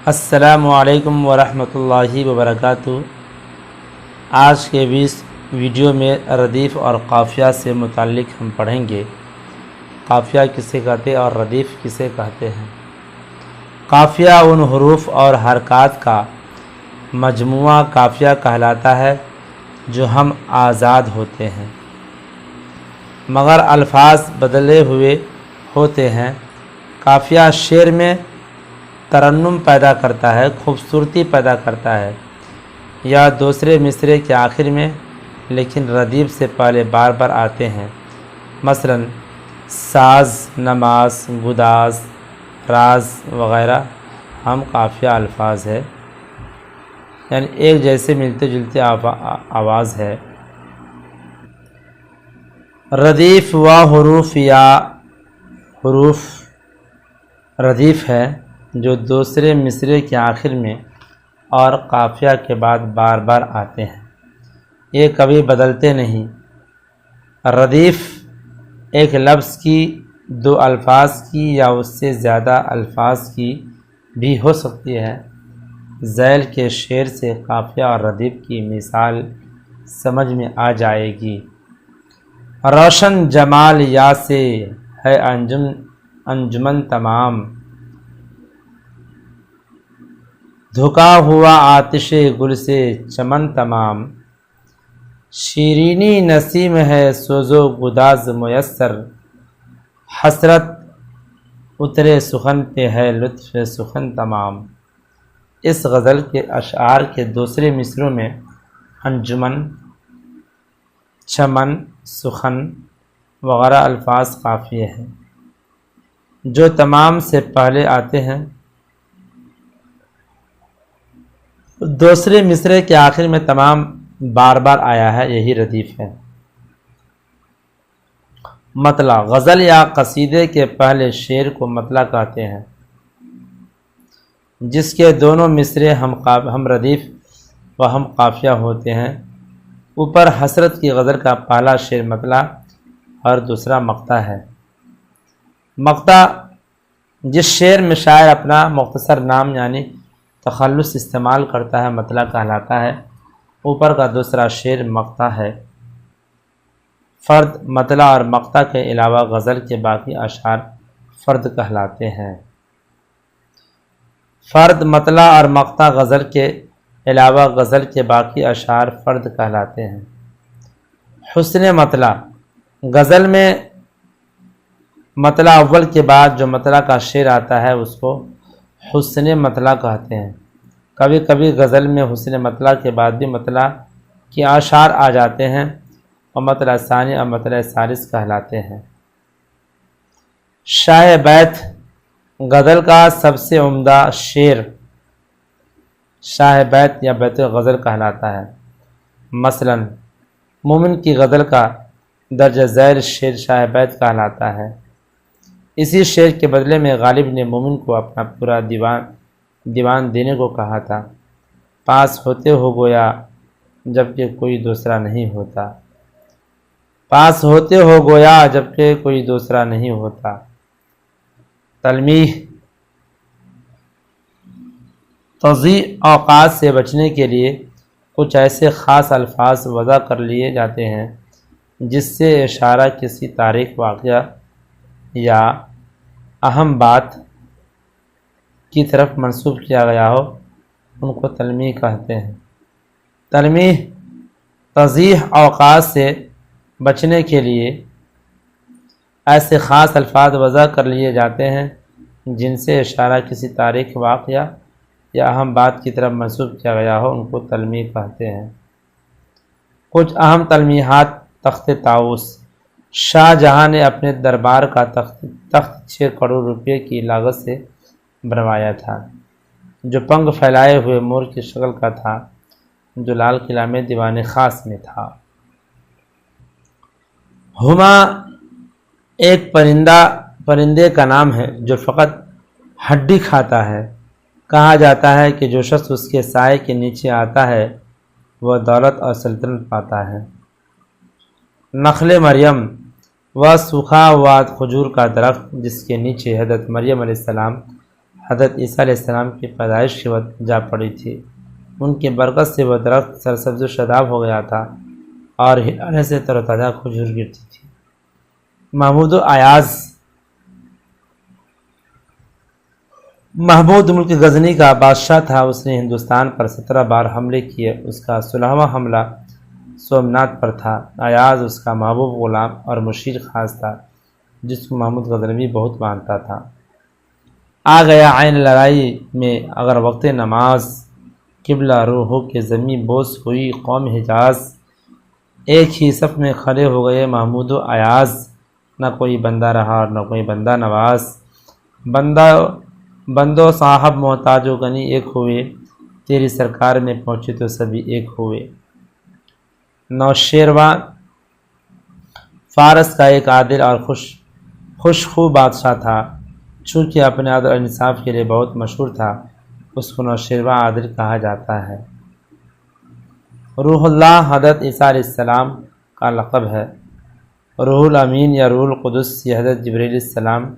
السلام علیکم ورحمۃ اللہ وبرکاتہ۔ آج کے اس ویڈیو میں ردیف اور قافیہ سے متعلق ہم پڑھیں گے۔ قافیہ کسے کہتے ہیں اور ردیف کسے کہتے ہیں؟ قافیہ ان حروف اور حرکات کا مجموعہ قافیہ کہلاتا ہے جو ہم آزاد ہوتے ہیں مگر الفاظ بدلے ہوئے ہوتے ہیں۔ قافیہ شعر میں ترنم پیدا کرتا ہے، خوبصورتی پیدا کرتا ہے یا دوسرے مصرعے کے آخر میں، لیکن ردیف سے پہلے بار بار آتے ہیں۔ مثلا ساز، نماز، گداز، راز وغیرہ ہم قافیہ الفاظ ہے، یعنی ایک جیسے ملتے جلتے آواز ہے۔ ردیف و حروف یا حروف ردیف ہے جو دوسرے مصرعے کے آخر میں اور قافیہ کے بعد بار بار آتے ہیں، یہ کبھی بدلتے نہیں۔ ردیف ایک لفظ کی، دو الفاظ کی یا اس سے زیادہ الفاظ کی بھی ہو سکتی ہے۔ ذیل کے شعر سے قافیہ اور ردیف کی مثال سمجھ میں آ جائے گی۔ روشن جمال یا سے ہے انجمن تمام، دھکا ہوا آتش گل سے چمن تمام، شیرینی نسیم ہے سوز و گداز میسر، حسرت اترے سخن پہ ہے لطف سخن تمام۔ اس غزل کے اشعار کے دوسرے مصرعوں میں انجمن، چمن، سخن وغیرہ الفاظ قافیہ ہیں جو تمام سے پہلے آتے ہیں۔ دوسرے مصرعے کے آخر میں تمام بار بار آیا ہے، یہی ردیف ہے۔ مطلع غزل یا قصیدے کے پہلے شعر کو مطلع کہتے ہیں، جس کے دونوں مصرعے ہم ردیف و ہم قافیہ ہوتے ہیں۔ اوپر حسرت کی غزل کا پہلا شعر مطلع اور دوسرا مقطع ہے۔ مقطع جس شعر میں شاعر اپنا مختصر نام یعنی تخلص استعمال کرتا ہے مطلع کہلاتا ہے۔ اوپر کا دوسرا شعر مقطع ہے۔ فرد مطلع اور مقطع کے علاوہ غزل کے باقی اشعار فرد کہلاتے ہیں۔ فرد مطلع اور مقطع غزل کے علاوہ غزل کے باقی اشعار فرد کہلاتے ہیں۔ حسن مطلع غزل میں مطلع اول کے بعد جو مطلع کا شعر آتا ہے اس کو حسن مطلع کہتے ہیں۔ کبھی کبھی غزل میں حسن مطلع کے بعد بھی مطلع کے اشعار آ جاتے ہیں اور مطلع ثانی اور مطلع ثالث کہلاتے ہیں۔ شاہ بیت غزل کا سب سے عمدہ شعر شاہ بیت یا بیت غزل کہلاتا ہے۔ مثلا مومن کی غزل کا درجہ ذیل شعر شاہ بیت کہلاتا ہے۔ اسی شعر کے بدلے میں غالب نے مومن کو اپنا پورا دیوان دینے کو کہا تھا۔ پاس ہوتے ہو گویا جبکہ کوئی دوسرا نہیں ہوتا، پاس ہوتے ہو گویا جبکہ کوئی دوسرا نہیں ہوتا۔ تلمیح تضیع اوقات سے بچنے کے لیے کچھ ایسے خاص الفاظ وضع کر لیے جاتے ہیں جس سے اشارہ کسی تاریخ، واقعہ یا اہم بات کی طرف منسوب کیا گیا ہو، ان کو تلمیح کہتے ہیں۔ تلمیح تضیع اوقات سے بچنے کے لیے ایسے خاص الفاظ وضع کر لیے جاتے ہیں جن سے اشارہ کسی تاریخ، واقعہ یا اہم بات کی طرف منسوب کیا گیا ہو، ان کو تلمیح کہتے ہیں۔ کچھ اہم تلمیحات: تخت طاؤس شاہ جہاں نے اپنے دربار کا تخت 6 کروڑ روپے کی لاگت سے بنوایا تھا، جو پنکھ پھیلائے ہوئے مور کی شکل کا تھا، جو لال قلعہ میں دیوان خاص میں تھا۔ ہما ایک پرندے کا نام ہے جو فقط ہڈی کھاتا ہے۔ کہا جاتا ہے کہ جو شخص اس کے سائے کے نیچے آتا ہے وہ دولت اور سلطنت پاتا ہے۔ نخل مریم وہ سوکھا ہوا کھجور کا درخت جس کے نیچے حضرت مریم علیہ السلام حضرت عیسیٰ علیہ السلام کی پیدائش کے وقت جا پڑی تھی۔ ان کی برکت سے وہ درخت سرسبز و شاداب ہو گیا تھا اور ہلانے سے تر و تازہ کھجور گرتی تھی۔ محمود ملک غزنی کا بادشاہ تھا۔ اس نے ہندوستان پر 17 بار حملے کیے۔ اس کا 16واں حملہ سومنات پر تھا۔ ایاز اس کا محبوب غلام اور مشیر خاص تھا، جس کو محمود غزنوی بہت مانتا تھا۔ آ گیا عین لڑائی میں اگر وقت نماز، قبلہ رو ہو کے زمیں بوس ہوئی قوم حجاز۔ ایک ہی صف میں کھڑے ہو گئے محمود و ایاز، نہ کوئی بندہ رہا اور نہ کوئی بندہ نواز۔ بندو صاحب محتاج و غنی ایک ہوئے، تیری سرکار میں پہنچے تو سبھی ایک ہوئے۔ نوشیروان فارس کا ایک عادل اور خوش خو بادشاہ تھا۔ چونکہ اپنے عدل و انصاف کے لیے بہت مشہور تھا، اس کو نوشیروان عادل کہا جاتا ہے۔ روح اللہ حضرت عیسیٰ علیہ السلام کا لقب ہے۔ روح الامین یا روح القدس یہ حضرت جبرائیل علیہ السلام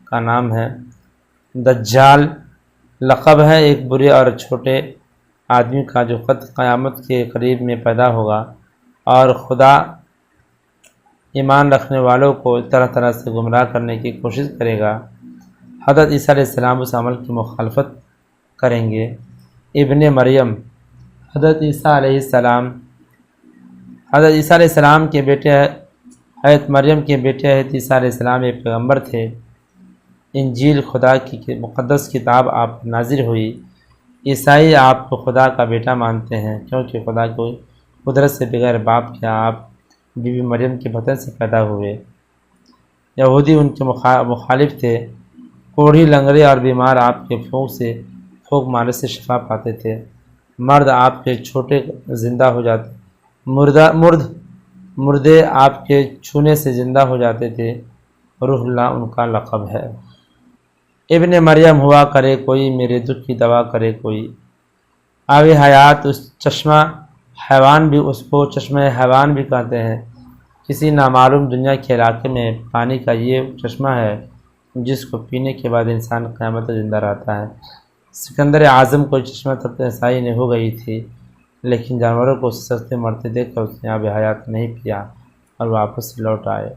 کا نام ہے۔ دجال لقب ہے ایک برے اور چھوٹے آدمی کا جو خود قیامت کے قریب میں پیدا ہوگا اور خدا ایمان رکھنے والوں کو طرح طرح سے گمراہ کرنے کی کوشش کرے گا۔ حضرت عیسیٰ علیہ السلام اس عمل کی مخالفت کریں گے۔ ابن مریم حضرت عیسیٰ علیہ السلام کے بیٹے حضرت مریم کے بیٹے حضرت عیسیٰ علیہ السلام ایک پیغمبر تھے۔ انجیل خدا کی مقدس کتاب آپ پر نازل ہوئی۔ عیسائی آپ کو خدا کا بیٹا مانتے ہیں کیونکہ خدا کو قدرت سے بغیر باپ کے آپ بی بی مریم کے بطن سے پیدا ہوئے۔ یہودی ان کے مخالف تھے۔ کوڑھی، لنگڑے اور بیمار آپ کے پھونک مارنے سے شفا پاتے تھے۔ مرد آپ کے چھوٹے زندہ ہو جاتے، مردے آپ کے چھونے سے زندہ ہو جاتے تھے۔ روح اللہ ان کا لقب ہے۔ ابن مریم ہوا کرے کوئی، میرے دکھ کی دوا کرے کوئی۔ آب حیات اس چشمہ حیوان بھی کہتے ہیں۔ کسی نامعلوم دنیا کے علاقے میں پانی کا یہ چشمہ ہے جس کو پینے کے بعد انسان قیامت تک زندہ رہتا ہے۔ سکندر اعظم کو چشمہ تک رسائی نہیں ہو گئی تھی، لیکن جانوروں کو سستے مرتے دیکھ کر اس نے آب حیات نہیں پیا اور واپس لوٹ آئے۔